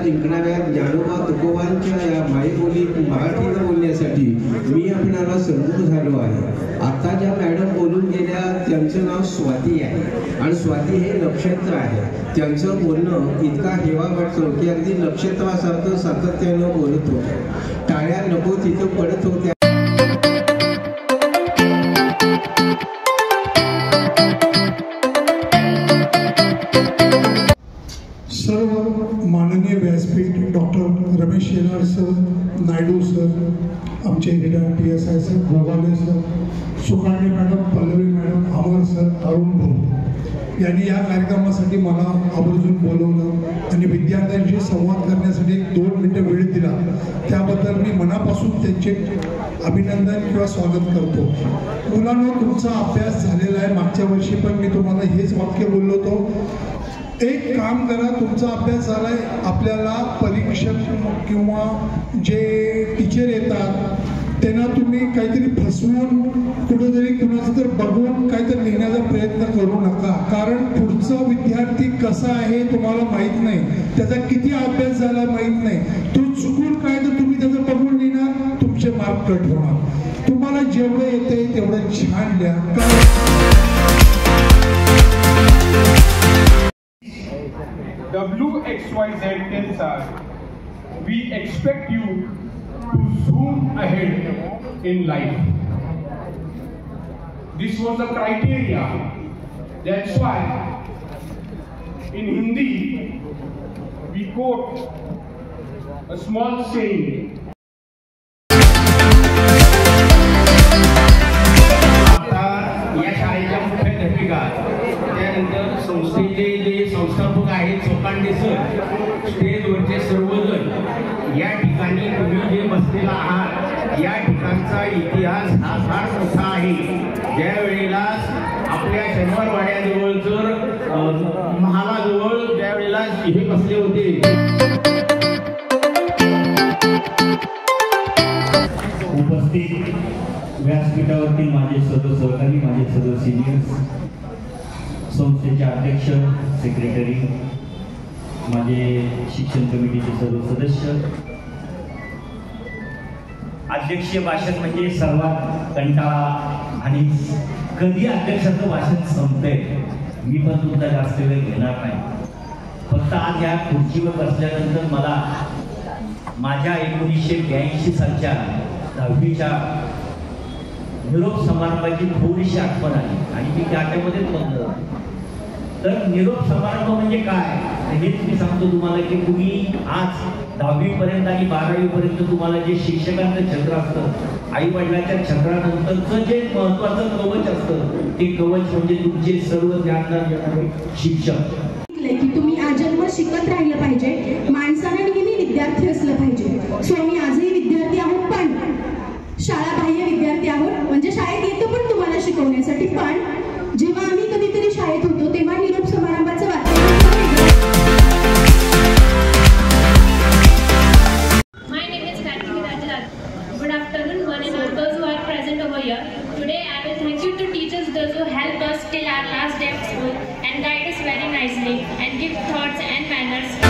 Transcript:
जिंकणाऱ्या ज्ञानोबा तुकोबांच्या या मायबोलीत मराठीनं बोलण्यासाठी मी आपणाला सन्मुख झालो आहे. आता ज्या मॅडम बोलून गेल्या त्यांचं नाव स्वाती आहे आणि स्वाती हे नक्षत्र आहे. त्यांचं बोलणं इतका हेवा वाटतो की अगदी नक्षत्रासारखं सातत्यानं बोलत होतं. टाळ्या नको तिथं पडत होत्या. सर्व माननीय व्यासपीठ डॉक्टर रमेश येणार सर, नायडू सर, आमचे retired PSI sir, Gogale sir, Sukande madam, Pallavi madam, Amar sir, Arun भाऊ यांनी या कार्यक्रमासाठी मला आवर्जून बोलवलं आणि विद्यार्थ्यांशी संवाद करण्यासाठी 2 मिनिटं वेळ दिला. त्याबद्दल मी मनापासून त्यांचे अभिनंदन किंवा स्वागत करतो. मुलांनो, तुमचा अभ्यास झालेला आहे. मागच्या वर्षी पण मी तुम्हाला हेच वाक्य बोललो होतो. एक काम करा, तुमचा अभ्यास झालाय, आपल्याला परीक्षक किंवा जे टीचर येतात त्यांना तुम्ही काहीतरी फसवून कुठेतरी कुणाचं तर बघून काहीतरी लिहिण्याचा प्रयत्न करू नका. कारण पुढचा विद्यार्थी कसा आहे तुम्हाला माहीत नाही, त्याचा किती अभ्यास झाला माहीत नाही. तो चुकून काय तर तुम्ही त्याचं बघून लिहिणार, तुमचे मार्क कट होणार. तुम्हाला जेवढं येते तेवढं छान लिहा. WXYZ tells us we expect you to zoom ahead in life. This was the criteria. That's why in Hindi we quote a small saying. त्यानंतर संस्थेचे जे संस्थापक आहेत चोकांडे सर, स्टेजवरचे सर्वजण, या ठिकाणी तुम्ही जे बसलेला आहात या ठिकाणचा इतिहास हा फार मोठा आहे. ज्या वेळेला आपल्या शनिवारवाड्याजवळ जर महालाजवळ ज्या वेळेला हे बसले होते, उपस्थित व्यासपीठावरती माझे सर्व सहकारी, माझे सर्व सिनियर्स, संस्थेचे अध्यक्ष, सेक्रेटरी, माझे शिक्षण कमिटीचे सर्व सदस्य, अध्यक्षीय भाषण म्हणजे सर्वात कंटाळा आणि कधी अध्यक्षाचं भाषण संपतंय. मी पण तुमचा जास्त वेळ घेणार नाही. फक्त आज या खुर्चीवर बसल्यानंतर मला माझ्या 1982 सालच्या 10वीच्या निरोप समारंभाची थोडीशी आठवण आली आणि मी त्याच्यामध्येच बघतो. तर निरोप समारंभ म्हणजे काय हेच मी सांगतो तुम्हाला की तुम्ही आज 10वी पर्यंत आणि 12वी पर्यंत तुम्हाला जे शिक्षकांचं छत्र असतं, आई वडिलांच्या छत्रानंतरचं जे महत्वाचं कवच असतं ते कवच म्हणजे तुमचे सर्व ज्ञानदान देणारे शिक्षक. की तुम्ही आजन्म शिकत राहिलं पाहिजे, माणसाने नेहमी विद्यार्थी असलं पाहिजे. सो आम्ही आजही विद्यार्थी आहोत, पण शाळाबाह्य विद्यार्थी आहोत. म्हणजे शाळेत येतो पण तुम्हाला शिकवण्यासाठी. पण जेव्हा आम्ही कधीतरी शाळेत होतो तेव्हा निरोप समारंभाचं वातावरण. My name is Karthik Rajat. Good afternoon, one and all those who are present over here. Today I will thank you to teachers those who helped us till our last day of school and guide us very nicely and give thoughts and manners